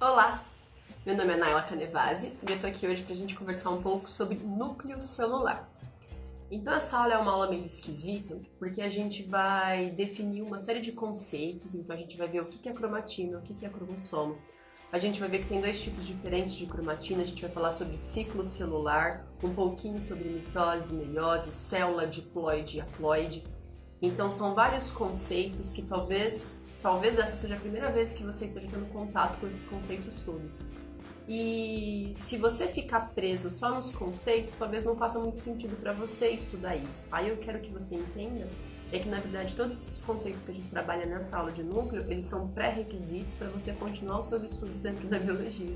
Olá, meu nome é Naila Canevasi e eu tô aqui hoje pra gente conversar um pouco sobre núcleo celular. Então essa aula é uma aula meio esquisita, porque a gente vai definir uma série de conceitos, então a gente vai ver o que é cromatina, o que é cromossomo. A gente vai ver que tem dois tipos diferentes de cromatina, a gente vai falar sobre ciclo celular, um pouquinho sobre mitose, meiose, célula diploide e haploide. Então são vários conceitos que talvez essa seja a primeira vez que você esteja tendo contato com esses conceitos todos. E se você ficar preso só nos conceitos, talvez não faça muito sentido para você estudar isso. Aí eu quero que você entenda que na verdade todos esses conceitos que a gente trabalha nessa aula de núcleo, eles são pré-requisitos para você continuar os seus estudos dentro da biologia.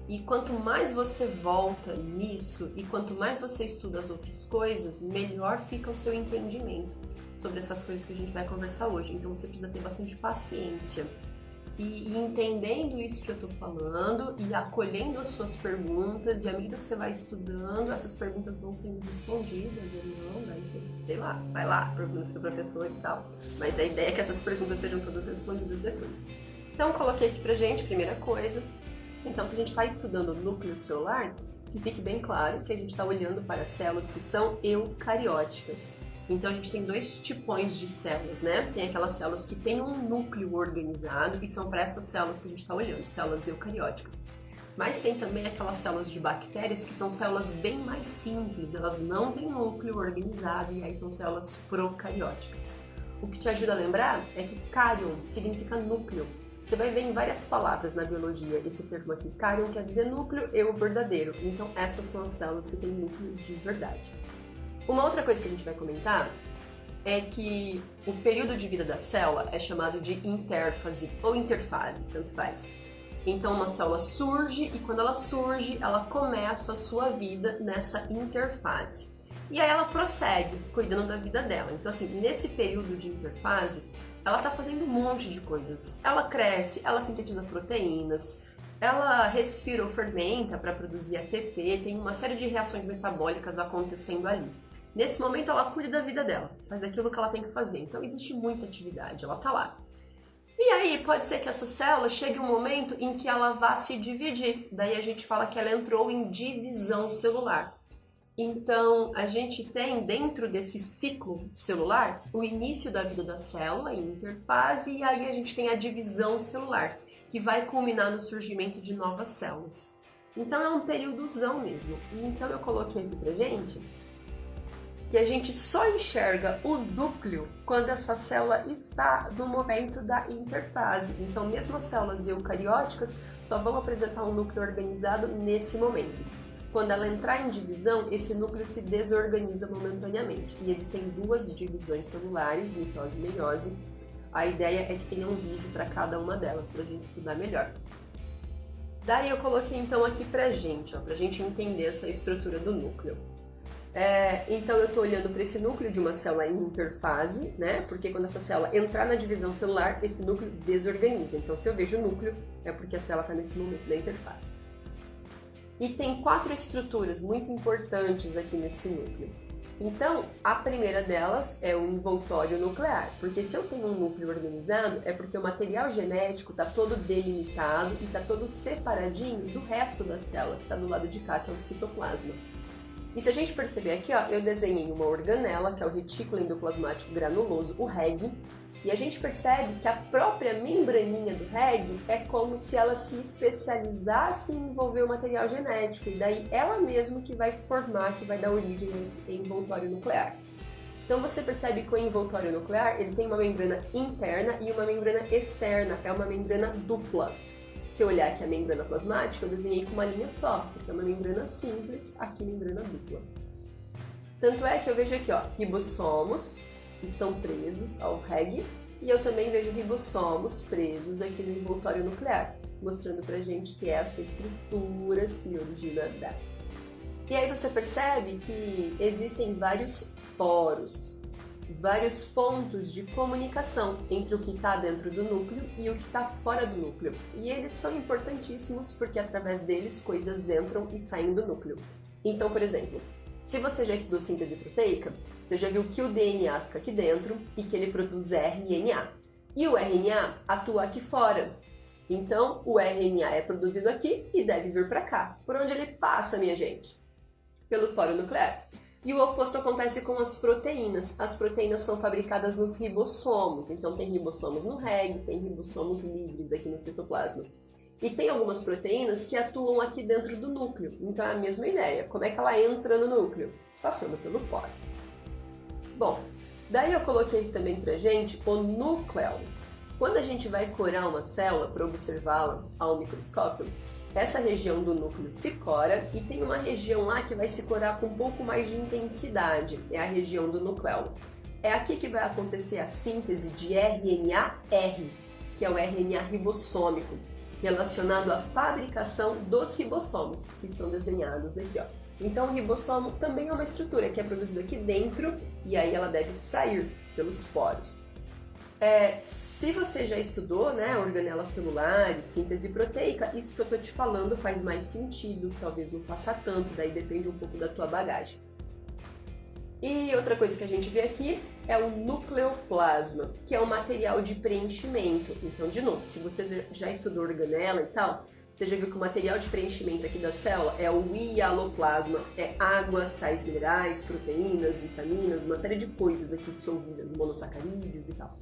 E quanto mais você volta nisso e quanto mais você estuda as outras coisas, melhor fica o seu entendimento sobre essas coisas que a gente vai conversar hoje. Então você precisa ter bastante paciência. E entendendo isso que eu tô falando e acolhendo as suas perguntas, e à medida que você vai estudando, essas perguntas vão sendo respondidas ou não, daí você, sei lá, vai lá, pergunta pro professor e tal. Mas a ideia é que essas perguntas sejam todas respondidas depois. Então eu coloquei aqui pra gente, primeira coisa. Então, se a gente está estudando o núcleo celular, que fique bem claro que a gente está olhando para células que são eucarióticas. Então, a gente tem dois tipões de células, né? Tem aquelas células que têm um núcleo organizado e são para essas células que a gente está olhando, células eucarióticas. Mas tem também aquelas células de bactérias que são células bem mais simples, elas não têm núcleo organizado e aí são células procarióticas. O que te ajuda a lembrar é que carion significa núcleo. Você vai ver em várias palavras na biologia esse termo aqui. Carion quer dizer núcleo, eu verdadeiro. Então essas são as células que têm núcleo de verdade. Uma outra coisa que a gente vai comentar é que o período de vida da célula é chamado de intérfase ou interfase, tanto faz. Então uma célula surge e quando ela surge, ela começa a sua vida nessa interfase. E aí ela prossegue cuidando da vida dela. Então assim, nesse período de interfase, ela está fazendo um monte de coisas. Ela cresce, ela sintetiza proteínas, ela respira ou fermenta para produzir ATP, tem uma série de reações metabólicas acontecendo ali. Nesse momento ela cuida da vida dela, faz aquilo que ela tem que fazer. Então existe muita atividade, ela está lá. E aí pode ser que essa célula chegue um momento em que ela vá se dividir. Daí a gente fala que ela entrou em divisão celular. Então, a gente tem dentro desse ciclo celular o início da vida da célula em interfase e aí a gente tem a divisão celular, que vai culminar no surgimento de novas células. Então, é um períodozão mesmo. E então eu coloquei aqui pra gente que a gente só enxerga o núcleo quando essa célula está no momento da interfase. Então, mesmo as células eucarióticas só vão apresentar um núcleo organizado nesse momento. Quando ela entrar em divisão, esse núcleo se desorganiza momentaneamente. E existem duas divisões celulares, mitose e meiose. A ideia é que tenha um vídeo para cada uma delas, para a gente estudar melhor. Daí eu coloquei então aqui pra gente entender essa estrutura do núcleo. Então eu estou olhando para esse núcleo de uma célula em interfase, né? Porque quando essa célula entrar na divisão celular, esse núcleo desorganiza. Então se eu vejo o núcleo, é porque a célula está nesse momento da interfase. E tem 4 estruturas muito importantes aqui nesse núcleo. Então, a primeira delas é o envoltório nuclear, porque se eu tenho um núcleo organizado, é porque o material genético está todo delimitado e está todo separadinho do resto da célula, que está do lado de cá, que é o citoplasma. E se a gente perceber aqui, ó, eu desenhei uma organela, que é o retículo endoplasmático granuloso, o REG, e a gente percebe que a própria membraninha do REG é como se ela se especializasse em envolver o material genético, e daí ela mesma que vai formar, que vai dar origem a esse envoltório nuclear. Então você percebe que o envoltório nuclear ele tem uma membrana interna e uma membrana externa, é uma membrana dupla. Se eu olhar aqui a membrana plasmática, eu desenhei com uma linha só, porque é uma membrana simples, aqui membrana dupla. Tanto é que eu vejo aqui, ó, ribossomos estão presos ao REG, e eu também vejo ribossomos presos aqui no envoltório nuclear, mostrando pra gente que essa estrutura se origina dessa. E aí você percebe que existem vários poros, vários pontos de comunicação entre o que está dentro do núcleo e o que está fora do núcleo. E eles são importantíssimos porque através deles coisas entram e saem do núcleo. Então, por exemplo, se você já estudou síntese proteica, você já viu que o DNA fica aqui dentro e que ele produz RNA. E o RNA atua aqui fora. Então, o RNA é produzido aqui e deve vir para cá. Por onde ele passa, minha gente? Pelo poro nuclear. E o oposto acontece com as proteínas. As proteínas são fabricadas nos ribossomos. Então, tem ribossomos no reg, tem ribossomos livres aqui no citoplasma. E tem algumas proteínas que atuam aqui dentro do núcleo. Então, é a mesma ideia. Como é que ela entra no núcleo? Passando pelo poro. Bom, daí eu coloquei aqui também pra gente o núcleo. Quando a gente vai corar uma célula para observá-la ao microscópio, essa região do núcleo se cora e tem uma região lá que vai se corar com um pouco mais de intensidade, é a região do núcleo. É aqui que vai acontecer a síntese de RNA-R, que é o RNA ribossômico, relacionado à fabricação dos ribossomos, que estão desenhados aqui, ó. Então o ribossomo também é uma estrutura que é produzida aqui dentro e aí ela deve sair pelos poros. Se você já estudou, né, organelas celulares, síntese proteica, isso que eu tô te falando faz mais sentido, talvez não faça tanto, daí depende um pouco da tua bagagem. E outra coisa que a gente vê aqui é o nucleoplasma, que é um material de preenchimento. Então, de novo, se você já estudou organela e tal, você já viu que o material de preenchimento aqui da célula é o hialoplasma, é água, sais minerais, proteínas, vitaminas, uma série de coisas aqui dissolvidas, monossacarídeos e tal.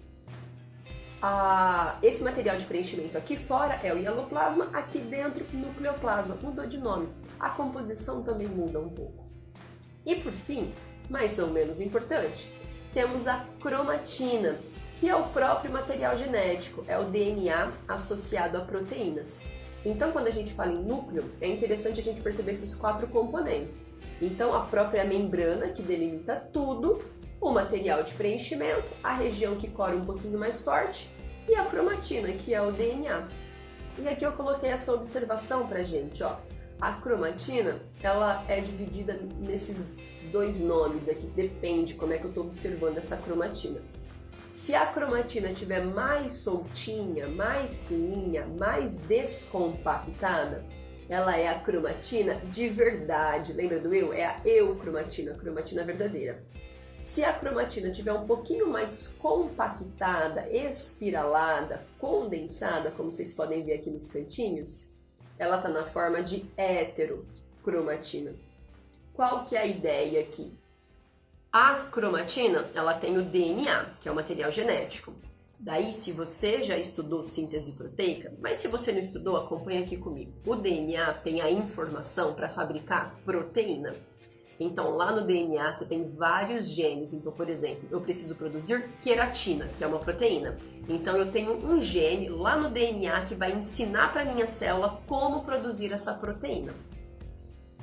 Esse material de preenchimento aqui fora é o hialoplasma, aqui dentro o nucleoplasma, mudou de nome. A composição também muda um pouco. E por fim, mas não menos importante, temos a cromatina, que é o próprio material genético, é o DNA associado a proteínas. Então, quando a gente fala em núcleo, é interessante a gente perceber esses 4 componentes. Então, a própria membrana, que delimita tudo, o material de preenchimento, a região que cora um pouquinho mais forte e a cromatina, que é o DNA. E aqui eu coloquei essa observação pra gente, ó. A cromatina, ela é dividida nesses 2 nomes aqui, depende como é que eu tô observando essa cromatina. Se a cromatina estiver mais soltinha, mais fininha, mais descompactada, ela é a cromatina de verdade. Lembra do eu? É a eucromatina, a cromatina verdadeira. Se a cromatina estiver um pouquinho mais compactada, espiralada, condensada, como vocês podem ver aqui nos cantinhos, ela está na forma de heterocromatina. Qual que é a ideia aqui? A cromatina, ela tem o DNA, que é o material genético. Daí, se você já estudou síntese proteica, mas se você não estudou, acompanha aqui comigo. O DNA tem a informação para fabricar proteína. Então, lá no DNA você tem vários genes. Então, por exemplo, eu preciso produzir queratina, que é uma proteína. Então, eu tenho um gene lá no DNA que vai ensinar para a minha célula como produzir essa proteína.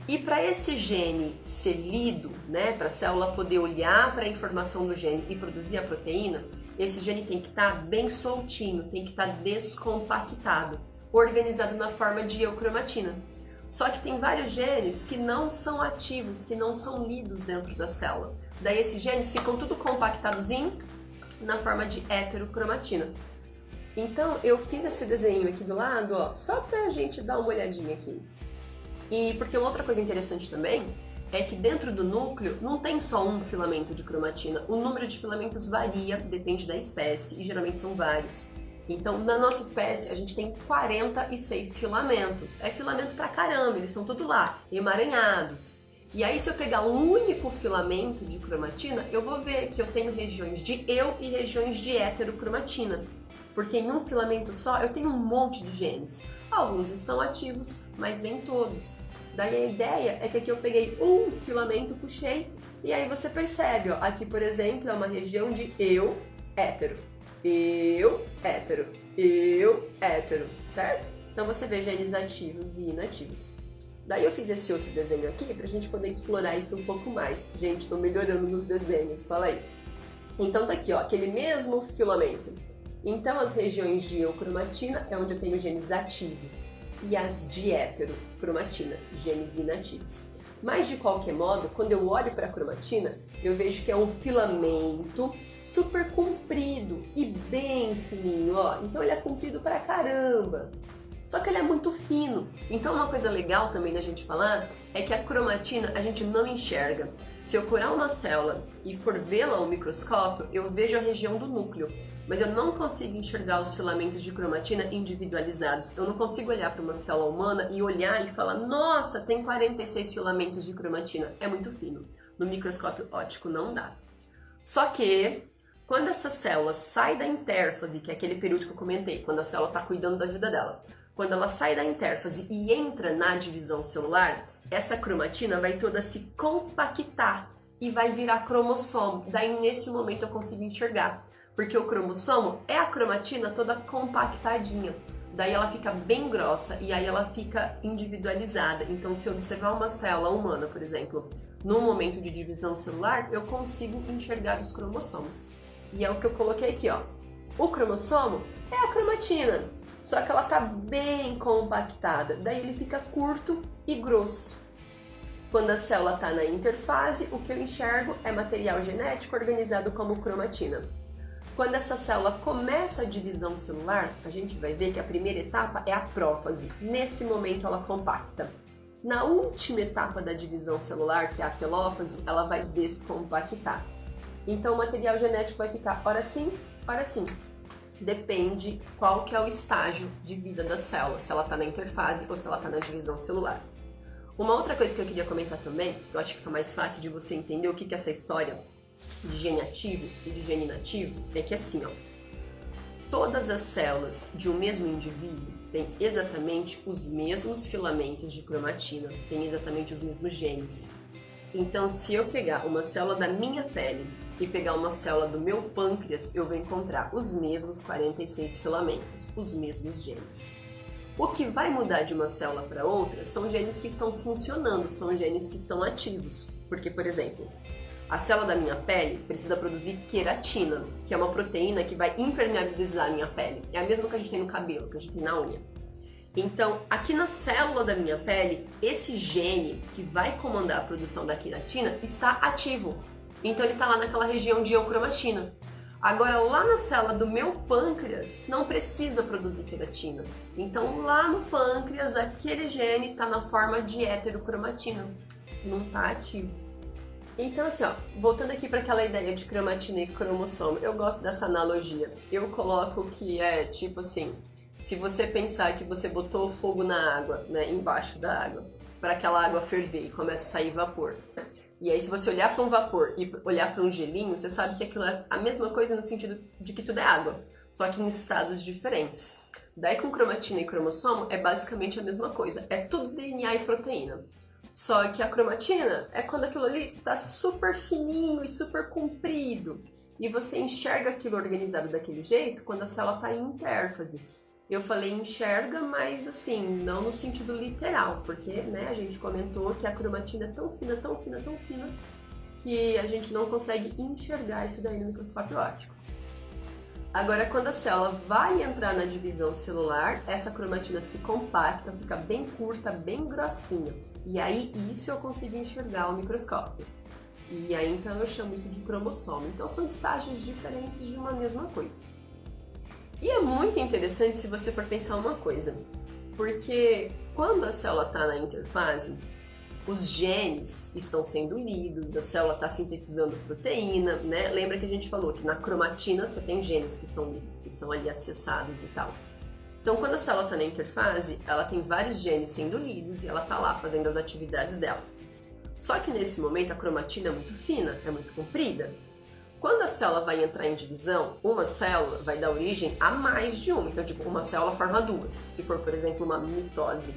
E para esse gene ser lido, né, para a célula poder olhar para a informação do gene e produzir a proteína, esse gene tem que estar bem soltinho, tem que estar descompactado, organizado na forma de eucromatina. Só que tem vários genes que não são ativos, que não são lidos dentro da célula. Daí esses genes ficam tudo compactadozinho na forma de heterocromatina. Então eu fiz esse desenho aqui do lado, ó, só pra gente dar uma olhadinha aqui. E porque uma outra coisa interessante também é que dentro do núcleo não tem só um filamento de cromatina. O número de filamentos varia, depende da espécie, e geralmente são vários. Então, na nossa espécie, a gente tem 46 filamentos. É filamento pra caramba, eles estão tudo lá, emaranhados. E aí, se eu pegar um único filamento de cromatina, eu vou ver que eu tenho regiões de eu e regiões de heterocromatina. Porque em um filamento só, eu tenho um monte de genes. Alguns estão ativos, mas nem todos. Daí a ideia é que aqui eu peguei um filamento, puxei, e aí você percebe, ó, aqui, por exemplo, é uma região de eu, hétero. Eu, hétero, certo? Então você vê genes ativos e inativos. Daí eu fiz esse outro desenho aqui pra gente poder explorar isso um pouco mais. Gente, tô melhorando nos desenhos, fala aí. Então tá aqui, ó, aquele mesmo filamento. Então as regiões de eucromatina é onde eu tenho genes ativos e as de heterocromatina, genes inativos. Mas de qualquer modo, quando eu olho para a cromatina, eu vejo que é um filamento super comprido e bem fininho, ó. Então ele é comprido pra caramba. Só que ele é muito fino. Então uma coisa legal também da gente falar é que a cromatina a gente não enxerga. Se eu curar uma célula e for vê-la ao microscópio, eu vejo a região do núcleo, mas eu não consigo enxergar os filamentos de cromatina individualizados. Eu não consigo olhar para uma célula humana e olhar e falar, nossa, tem 46 filamentos de cromatina. É muito fino. No microscópio óptico não dá. Só que quando essa célula sai da intérfase, que é aquele período que eu comentei, quando a célula está cuidando da vida dela, quando ela sai da intérfase e entra na divisão celular, essa cromatina vai toda se compactar e vai virar cromossomo. Daí, nesse momento, eu consigo enxergar. Porque o cromossomo é a cromatina toda compactadinha. Daí ela fica bem grossa e aí ela fica individualizada. Então, se eu observar uma célula humana, por exemplo, no momento de divisão celular, eu consigo enxergar os cromossomos. E é o que eu coloquei aqui, ó. O cromossomo é a cromatina. Só que ela tá bem compactada, daí ele fica curto e grosso. Quando a célula está na interfase, o que eu enxergo é material genético organizado como cromatina. Quando essa célula começa a divisão celular, a gente vai ver que a primeira etapa é a prófase. Nesse momento ela compacta. Na última etapa da divisão celular, que é a telófase, ela vai descompactar. Então o material genético vai ficar ora sim, ora sim. Depende qual que é o estágio de vida da célula, se ela está na interfase ou se ela está na divisão celular. Uma outra coisa que eu queria comentar também, que eu acho que fica mais fácil de você entender o que é essa história de gene ativo e de gene inativo, é que assim, ó, todas as células de um mesmo indivíduo têm exatamente os mesmos filamentos de cromatina, têm exatamente os mesmos genes. Então, se eu pegar uma célula da minha pele e pegar uma célula do meu pâncreas, eu vou encontrar os mesmos 46 filamentos, os mesmos genes. O que vai mudar de uma célula para outra são genes que estão funcionando, são genes que estão ativos. Porque, por exemplo, a célula da minha pele precisa produzir queratina, que é uma proteína que vai impermeabilizar a minha pele. É a mesma que a gente tem no cabelo, que a gente tem na unha. Então, aqui na célula da minha pele, esse gene que vai comandar a produção da queratina está ativo. Então, ele está lá naquela região de eukromatina. Agora, lá na célula do meu pâncreas, não precisa produzir queratina. Então, lá no pâncreas, aquele gene está na forma de heterocromatina. Não está ativo. Então, assim, ó, voltando aqui para aquela ideia de cromatina e cromossomo, eu gosto dessa analogia. Eu coloco que é tipo assim, se você pensar que você botou fogo na água, né, embaixo da água, para aquela água ferver e começa a sair vapor. E aí, se você olhar para um vapor e olhar para um gelinho, você sabe que aquilo é a mesma coisa no sentido de que tudo é água, só que em estados diferentes. Daí, com cromatina e cromossomo, é basicamente a mesma coisa. É tudo DNA e proteína. Só que a cromatina é quando aquilo ali está super fininho e super comprido. E você enxerga aquilo organizado daquele jeito quando a célula está em intérfase. Eu falei enxerga, mas assim, não no sentido literal, porque né, a gente comentou que a cromatina é tão fina, tão fina, tão fina, que a gente não consegue enxergar isso daí no microscópio óptico. Agora, quando a célula vai entrar na divisão celular, essa cromatina se compacta, fica bem curta, bem grossinha. E aí, isso eu consigo enxergar ao microscópio. E aí, então, eu chamo isso de cromossomo. Então, são estágios diferentes de uma mesma coisa. E é muito interessante se você for pensar uma coisa, porque quando a célula está na interfase, os genes estão sendo lidos, a célula está sintetizando proteína, né? Lembra que a gente falou que na cromatina você tem genes que são lidos, que são ali acessados e tal. Então, quando a célula está na interfase, ela tem vários genes sendo lidos e ela está lá fazendo as atividades dela. Só que nesse momento a cromatina é muito fina, é muito comprida. Quando a célula vai entrar em divisão, uma célula vai dar origem a mais de uma. Então, tipo, uma célula forma duas, se for, por exemplo, uma mitose.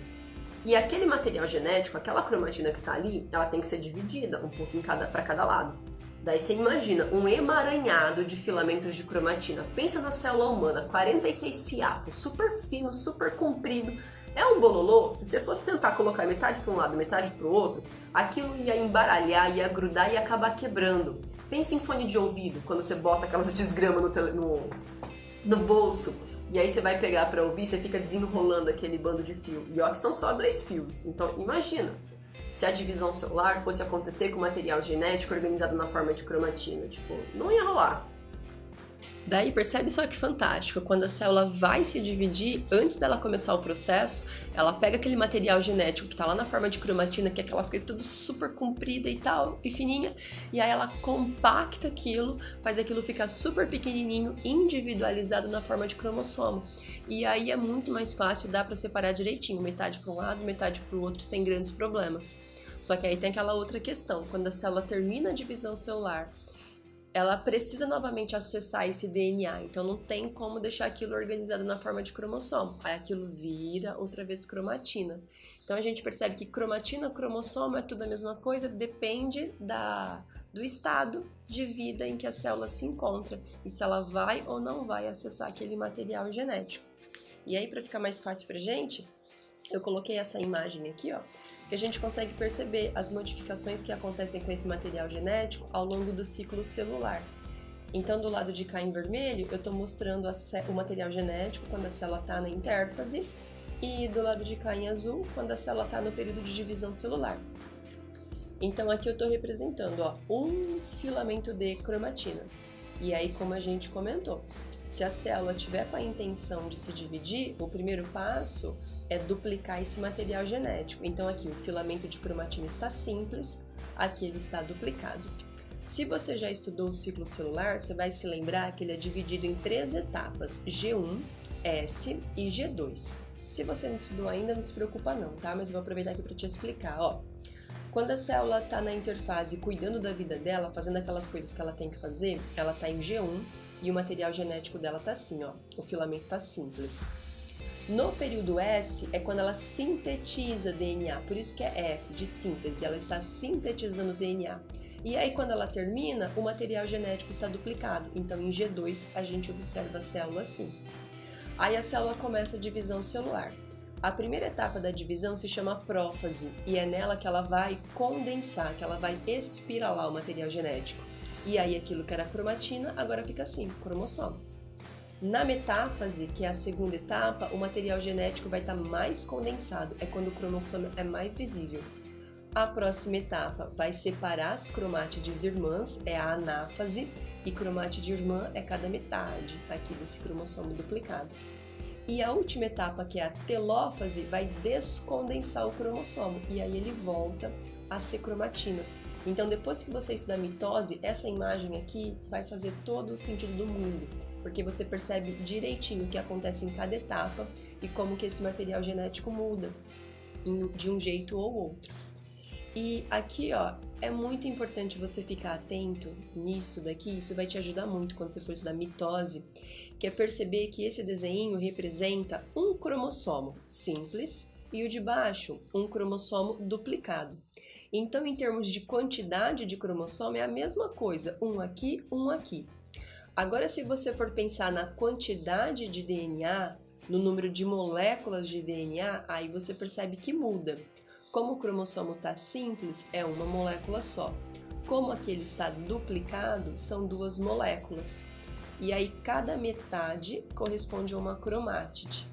E aquele material genético, aquela cromatina que está ali, ela tem que ser dividida um pouco para cada lado. Daí você imagina um emaranhado de filamentos de cromatina. Pensa na célula humana, 46 fiapos, super fino, super comprido. É um bololô, se você fosse tentar colocar metade para um lado, metade para o outro, aquilo ia embaralhar, ia grudar e ia acabar quebrando. Pensa em fone de ouvido, quando você bota aquelas desgramas no bolso, e aí você vai pegar para ouvir, você fica desenrolando aquele bando de fio. E ó que são só 2 fios, então imagina se a divisão celular fosse acontecer com material genético organizado na forma de cromatina, tipo, não ia rolar. Daí, percebe só que fantástico, quando a célula vai se dividir, antes dela começar o processo, ela pega aquele material genético que tá lá na forma de cromatina, que é aquelas coisas tudo super comprida e tal, e fininha, e aí ela compacta aquilo, faz aquilo ficar super pequenininho, individualizado na forma de cromossomo. E aí é muito mais fácil, dá para separar direitinho, metade para um lado, metade para o outro, sem grandes problemas. Só que aí tem aquela outra questão, quando a célula termina a divisão celular, ela precisa novamente acessar esse DNA, então não tem como deixar aquilo organizado na forma de cromossomo. Aí aquilo vira outra vez cromatina. Então a gente percebe que cromatina, cromossomo é tudo a mesma coisa, depende do estado de vida em que a célula se encontra e se ela vai ou não vai acessar aquele material genético. E aí, para ficar mais fácil pra gente, eu coloquei essa imagem aqui, ó, que a gente consegue perceber as modificações que acontecem com esse material genético ao longo do ciclo celular. Então, do lado de cá em vermelho, eu estou mostrando o material genético quando a célula está na intérfase, e do lado de cá em azul, quando a célula está no período de divisão celular. Então, aqui eu estou representando, ó, um filamento de cromatina. E aí, como a gente comentou, se a célula tiver com a intenção de se dividir, o primeiro passo é duplicar esse material genético. Então aqui o filamento de cromatina está simples, aqui ele está duplicado. Se você já estudou o ciclo celular, você vai se lembrar que ele é dividido em 3 etapas, G1, S e G2. Se você não estudou ainda, não se preocupa não, tá? Mas eu vou aproveitar aqui para te explicar, ó. Quando a célula está na interfase cuidando da vida dela, fazendo aquelas coisas que ela tem que fazer, ela está em G1 e o material genético dela está assim, ó, o filamento está simples. No período S é quando ela sintetiza DNA, por isso que é S, de síntese, ela está sintetizando DNA. E aí quando ela termina, o material genético está duplicado, então em G2 a gente observa a célula assim. Aí a célula começa a divisão celular. A primeira etapa da divisão se chama prófase e é nela que ela vai condensar, que ela vai espiralar o material genético. E aí aquilo que era cromatina agora fica assim, cromossomo. Na metáfase, que é a segunda etapa, o material genético vai estar mais condensado, é quando o cromossomo é mais visível. A próxima etapa vai separar as cromátides irmãs, é a anáfase, e cromátide irmã é cada metade aqui desse cromossomo duplicado. E a última etapa, que é a telófase, vai descondensar o cromossomo, e aí ele volta a ser cromatina. Então, depois que você estudar mitose, essa imagem aqui vai fazer todo o sentido do mundo, porque você percebe direitinho o que acontece em cada etapa e como que esse material genético muda de um jeito ou outro. E aqui, ó, é muito importante você ficar atento nisso daqui, isso vai te ajudar muito quando você for estudar mitose, que é perceber que esse desenho representa um cromossomo simples e o de baixo, um cromossomo duplicado. Então, em termos de quantidade de cromossomo, é a mesma coisa, um aqui, um aqui. Agora, se você for pensar na quantidade de DNA, no número de moléculas de DNA, aí você percebe que muda. Como o cromossomo está simples, é uma molécula só. Como aqui ele está duplicado, são 2 moléculas. E aí, cada metade corresponde a uma cromátide.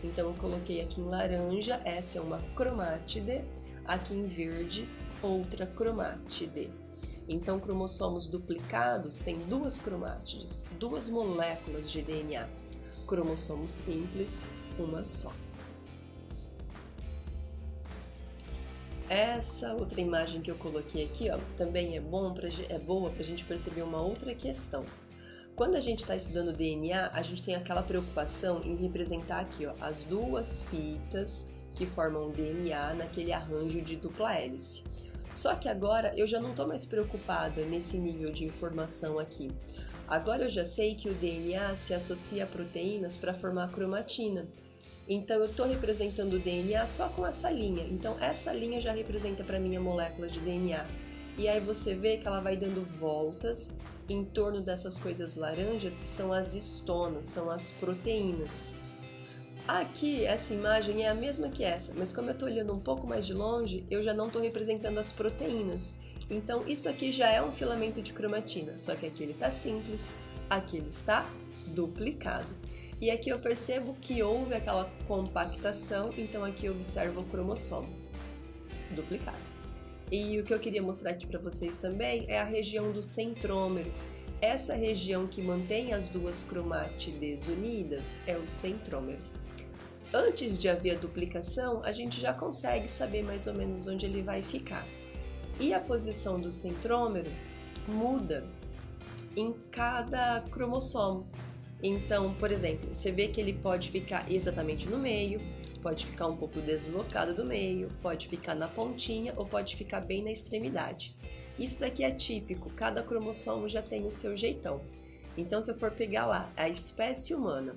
Então, eu coloquei aqui em laranja, essa é uma cromátide, aqui em verde, outra cromátide. Então, cromossomos duplicados têm 2 cromátides, 2 moléculas de DNA. Cromossomo simples, uma só. Essa outra imagem que eu coloquei aqui, ó, também é boa para a gente perceber uma outra questão. Quando a gente está estudando DNA, a gente tem aquela preocupação em representar aqui, ó, as 2 fitas que formam o DNA naquele arranjo de dupla hélice. Só que agora eu já não estou mais preocupada nesse nível de informação aqui. Agora eu já sei que o DNA se associa a proteínas para formar cromatina. Então eu estou representando o DNA só com essa linha. Então essa linha já representa para mim a molécula de DNA. E aí você vê que ela vai dando voltas em torno dessas coisas laranjas que são as histonas, são as proteínas. Aqui, essa imagem é a mesma que essa, mas como eu estou olhando um pouco mais de longe, eu já não estou representando as proteínas. Então, isso aqui já é um filamento de cromatina, só que aqui ele está simples, aqui ele está duplicado. E aqui eu percebo que houve aquela compactação, então aqui eu observo o cromossomo duplicado. E o que eu queria mostrar aqui para vocês também é a região do centrômero, essa região que mantém as duas cromátides unidas é o centrômero. Antes de haver a duplicação, a gente já consegue saber mais ou menos onde ele vai ficar. E a posição do centrômero muda em cada cromossomo. Então, por exemplo, você vê que ele pode ficar exatamente no meio, pode ficar um pouco deslocado do meio, pode ficar na pontinha ou pode ficar bem na extremidade. Isso daqui é típico, cada cromossomo já tem o seu jeitão. Então, se eu for pegar lá a espécie humana,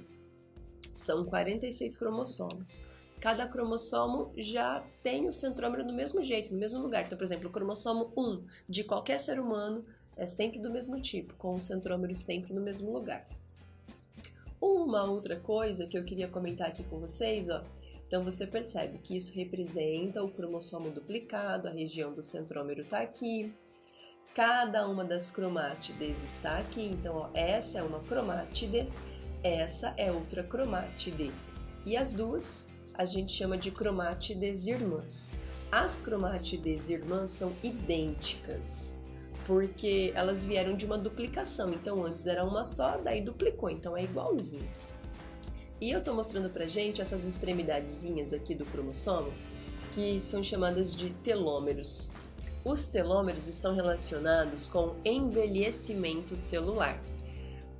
são 46 cromossomos. Cada cromossomo já tem o centrômero do mesmo jeito, no mesmo lugar. Então, por exemplo, o cromossomo 1 de qualquer ser humano é sempre do mesmo tipo, com o centrômero sempre no mesmo lugar. Uma outra coisa que eu queria comentar aqui com vocês, ó. Então você percebe que isso representa o cromossomo duplicado, a região do centrômero está aqui. Cada uma das cromátides está aqui, então ó, essa é uma cromátide, essa é outra cromátide. E as duas a gente chama de cromátides irmãs. As cromátides irmãs são idênticas, porque elas vieram de uma duplicação, então antes era uma só, daí duplicou, então é igualzinho. E eu tô mostrando pra gente essas extremidadezinhas aqui do cromossomo, que são chamadas de telômeros. Os telômeros estão relacionados com envelhecimento celular,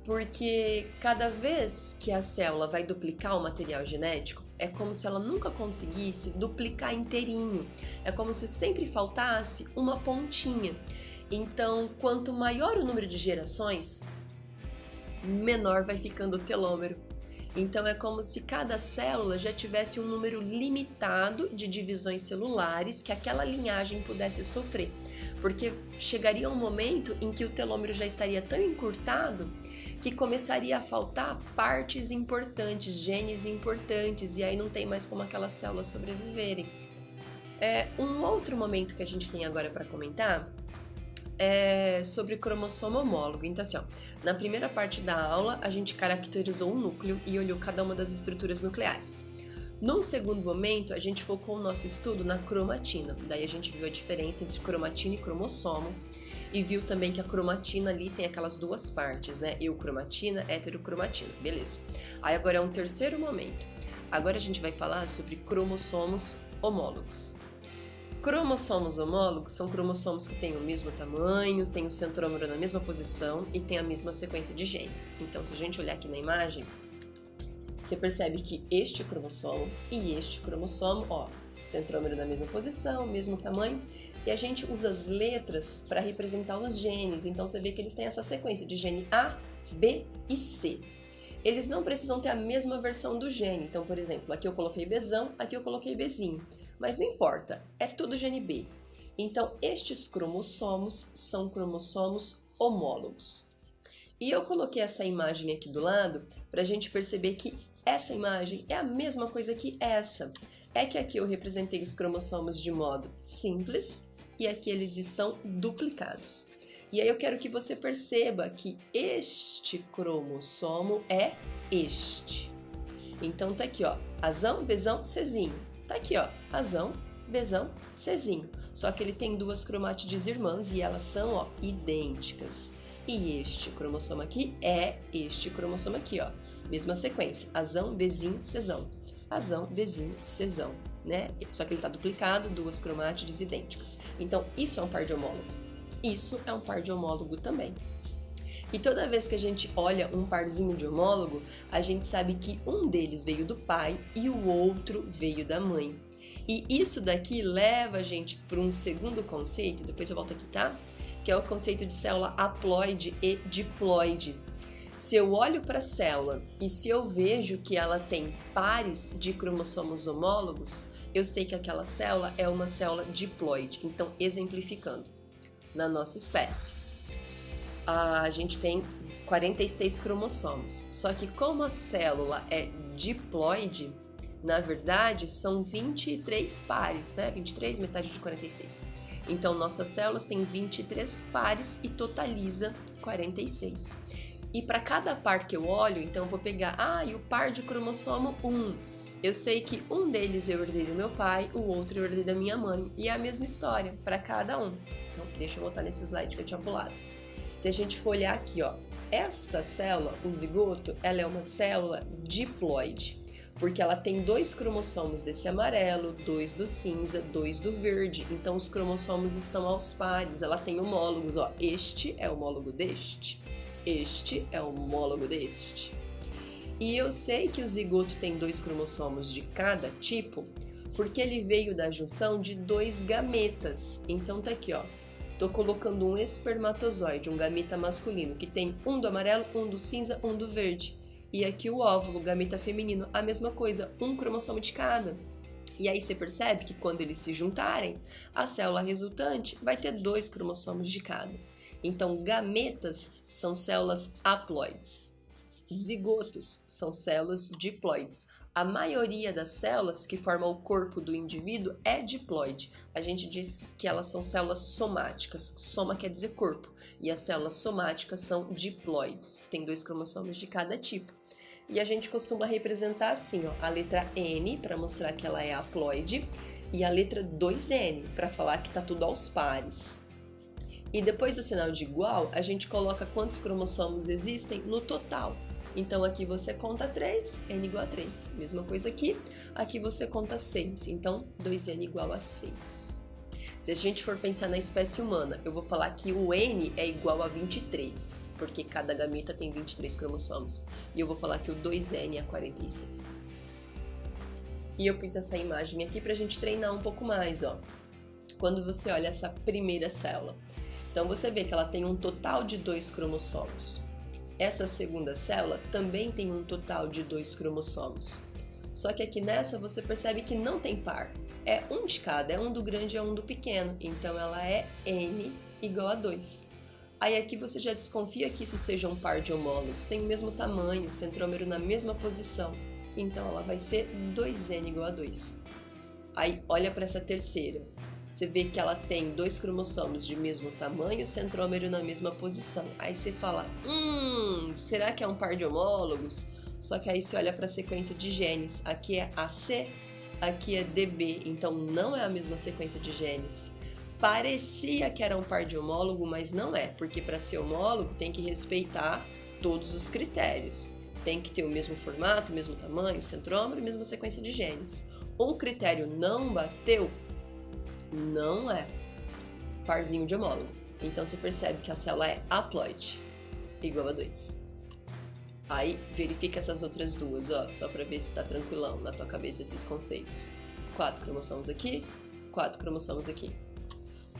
porque cada vez que a célula vai duplicar o material genético, é como se ela nunca conseguisse duplicar inteirinho, é como se sempre faltasse uma pontinha. Então, quanto maior o número de gerações, menor vai ficando o telômero. Então, é como se cada célula já tivesse um número limitado de divisões celulares que aquela linhagem pudesse sofrer. Porque chegaria um momento em que o telômero já estaria tão encurtado que começaria a faltar partes importantes, genes importantes, e aí não tem mais como aquelas células sobreviverem. Um outro momento que a gente tem agora para comentar é sobre cromossomo homólogo. Então, assim, ó, na primeira parte da aula, a gente caracterizou o núcleo e olhou cada uma das estruturas nucleares. Num segundo momento, a gente focou o nosso estudo na cromatina. Daí a gente viu a diferença entre cromatina e cromossomo e viu também que a cromatina ali tem aquelas duas partes, né? Eucromatina, heterocromatina, beleza. Aí agora é um terceiro momento. Agora a gente vai falar sobre cromossomos homólogos. Cromossomos homólogos são cromossomos que têm o mesmo tamanho, têm o centrômero na mesma posição e têm a mesma sequência de genes. Então, se a gente olhar aqui na imagem, você percebe que este cromossomo e este cromossomo, ó, centrômero na mesma posição, mesmo tamanho, e a gente usa as letras para representar os genes. Então, você vê que eles têm essa sequência de gene A, B e C. Eles não precisam ter a mesma versão do gene. Então, por exemplo, aqui eu coloquei Bzão, aqui eu coloquei Bzinho. Mas não importa, é tudo gene B. Então, estes cromossomos são cromossomos homólogos. E eu coloquei essa imagem aqui do lado para a gente perceber que essa imagem é a mesma coisa que essa. É que aqui eu representei os cromossomos de modo simples e aqui eles estão duplicados. E aí eu quero que você perceba que este cromossomo é este. Então tá aqui, ó, Azão, Bzão, Czinho. Tá aqui, ó, Azão, Bzão, Czinho. Só que ele tem duas cromátides irmãs e elas são, ó, idênticas. E este cromossomo aqui é este cromossomo aqui, ó. Mesma sequência, Azão, Bzinho, Czão. Azão, Bzinho, Czão, né? Só que ele tá duplicado, duas cromátides idênticas. Então, isso é um par de homólogo. Isso é um par de homólogo também. E toda vez que a gente olha um parzinho de homólogo, a gente sabe que um deles veio do pai e o outro veio da mãe. E isso daqui leva a gente para um segundo conceito, depois eu volto aqui, tá? Que é o conceito de célula haploide e diploide. Se eu olho para a célula e se eu vejo que ela tem pares de cromossomos homólogos, eu sei que aquela célula é uma célula diploide. Então, exemplificando, na nossa espécie, a gente tem 46 cromossomos. Só que como a célula é diploide, na verdade são 23 pares, né? 23, metade de 46. Então, nossas células têm 23 pares e totaliza 46. E para cada par que eu olho, então eu vou pegar, e o par de cromossomo 1. Eu sei que um deles eu herdei do meu pai, o outro eu herdei da minha mãe. E é a mesma história para cada um. Então, deixa eu voltar nesse slide que eu tinha pulado. Se a gente for olhar aqui, ó, esta célula, o zigoto, ela é uma célula diploide, porque ela tem 2 cromossomos desse amarelo, 2 do cinza, 2 do verde. Então os cromossomos estão aos pares, ela tem homólogos, ó. Este é homólogo deste, este é homólogo deste. E eu sei que o zigoto tem 2 cromossomos de cada tipo, porque ele veio da junção de 2 gametas. Então tá aqui, ó. Tô colocando um espermatozoide, um gameta masculino, que tem um do amarelo, um do cinza, um do verde. E aqui o óvulo, o gameta feminino, a mesma coisa, um cromossomo de cada. E aí você percebe que quando eles se juntarem, a célula resultante vai ter 2 cromossomos de cada. Então, gametas são células haploides. Zigotos são células diploides. A maioria das células que formam o corpo do indivíduo é diploide. A gente diz que elas são células somáticas. Soma quer dizer corpo. E as células somáticas são diploides. Tem 2 cromossomos de cada tipo. E a gente costuma representar assim, ó, a letra N para mostrar que ela é haploide e a letra 2N para falar que tá tudo aos pares. E depois do sinal de igual, a gente coloca quantos cromossomos existem no total. Então aqui você conta 3, N igual a 3. Mesma coisa aqui você conta 6, então 2N igual a 6. Se a gente for pensar na espécie humana, eu vou falar que o N é igual a 23, porque cada gameta tem 23 cromossomos. E eu vou falar que o 2N é 46. E eu pus essa imagem aqui pra gente treinar um pouco mais, ó. Quando você olha essa primeira célula. Então você vê que ela tem um total de 2 cromossomos. Essa segunda célula também tem um total de 2 cromossomos. Só que aqui nessa você percebe que não tem par. É um de cada, é um do grande e é um do pequeno. Então ela é N igual a 2. Aí aqui você já desconfia que isso seja um par de homólogos. Tem o mesmo tamanho, centrômero na mesma posição. Então ela vai ser 2N igual a 2. Aí olha para essa terceira. Você vê que ela tem 2 cromossomos de mesmo tamanho, centrômero na mesma posição. Aí você fala, será que é um par de homólogos? Só que aí você olha para a sequência de genes. Aqui é AC, aqui é DB, então não é a mesma sequência de genes. Parecia que era um par de homólogo, mas não é, porque para ser homólogo tem que respeitar todos os critérios. Tem que ter o mesmo formato, o mesmo tamanho, centrômero e mesma sequência de genes. Um critério não bateu, não é parzinho de homólogo. Então você percebe que a célula é haploide, igual a 2. Aí verifica essas outras duas, ó, só para ver se tá tranquilão na tua cabeça esses conceitos. 4 cromossomos aqui, 4 cromossomos aqui.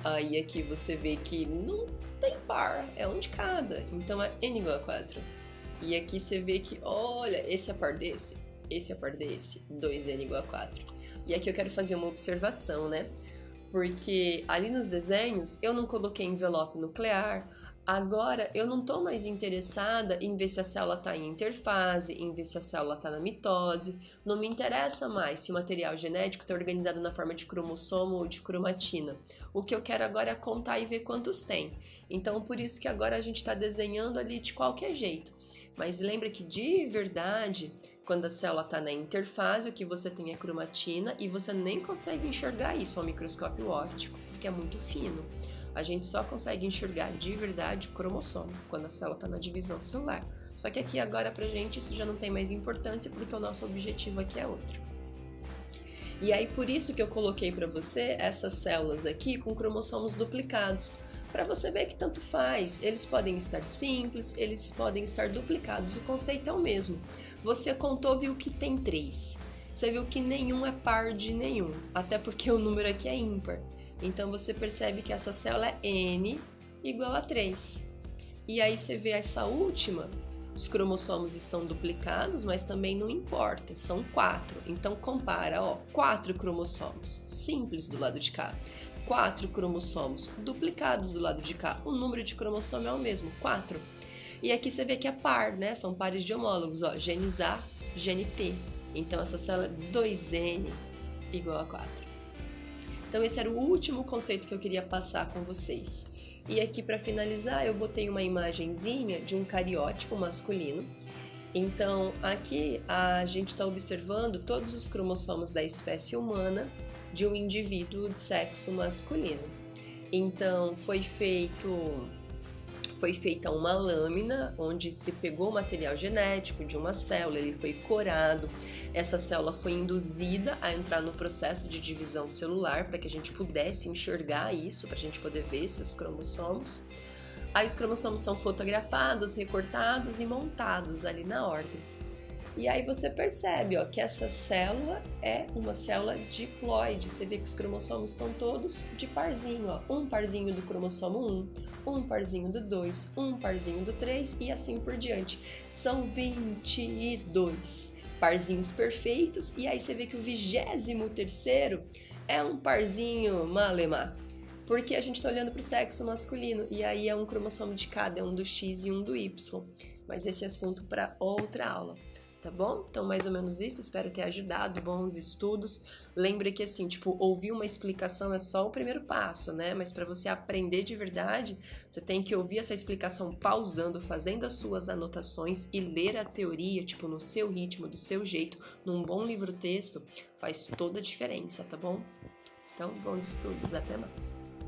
Aí aqui você vê que não tem par, é um de cada, então é N igual a 4. E aqui você vê que, olha, esse é par desse, esse é par desse, 2N igual a 4. E aqui eu quero fazer uma observação, né? Porque ali nos desenhos eu não coloquei envelope nuclear. Agora eu não estou mais interessada em ver se a célula está em interfase, em ver se a célula está na mitose. Não me interessa mais se o material genético está organizado na forma de cromossomo ou de cromatina. O que eu quero agora é contar e ver quantos tem. Então por isso que agora a gente está desenhando ali de qualquer jeito. Mas lembra que de verdade, quando a célula está na interfase, o que você tem é cromatina e você nem consegue enxergar isso ao microscópio óptico, porque é muito fino. A gente só consegue enxergar de verdade cromossomo, quando a célula está na divisão celular. Só que aqui agora pra gente isso já não tem mais importância, porque o nosso objetivo aqui é outro. E aí por isso que eu coloquei para você essas células aqui com cromossomos duplicados, para você ver que tanto faz, eles podem estar simples, eles podem estar duplicados, o conceito é o mesmo. Você contou, viu que tem 3, você viu que nenhum é par de nenhum, até porque o número aqui é ímpar. Então você percebe que essa célula é N igual a 3. E aí você vê essa última, os cromossomos estão duplicados, mas também não importa, são 4. Então compara, ó, 4 cromossomos simples do lado de cá. 4 cromossomos duplicados do lado de cá, o número de cromossomo é o mesmo, 4. E aqui você vê que é par, né? São pares de homólogos, ó, genes A, gene T. Então essa célula é 2N igual a 4. Então esse era o último conceito que eu queria passar com vocês. E aqui para finalizar eu botei uma imagenzinha de um cariótipo masculino. Então aqui a gente está observando todos os cromossomos da espécie humana de um indivíduo de sexo masculino. Então foi feito foi feita uma lâmina onde se pegou o material genético de uma célula, ele foi corado, essa célula foi induzida a entrar no processo de divisão celular para que a gente pudesse enxergar isso, para a gente poder ver esses cromossomos. Aí os cromossomos são fotografados, recortados e montados ali na ordem. E aí você percebe, ó, que essa célula é uma célula diploide. Você vê que os cromossomos estão todos de parzinho, ó. Um parzinho do cromossomo 1, um parzinho do 2, um parzinho do 3 e assim por diante. São 22 parzinhos perfeitos e aí você vê que o 23º é um parzinho malemar. Porque a gente está olhando para o sexo masculino e aí é um cromossomo de cada, é um do X e um do Y. Mas esse é assunto para outra aula. Tá bom? Então, mais ou menos isso, espero ter ajudado, bons estudos. Lembre que, assim, tipo, ouvir uma explicação é só o primeiro passo, né? Mas para você aprender de verdade, você tem que ouvir essa explicação pausando, fazendo as suas anotações e ler a teoria, tipo, no seu ritmo, do seu jeito, num bom livro-texto, faz toda a diferença, tá bom? Então, bons estudos, até mais!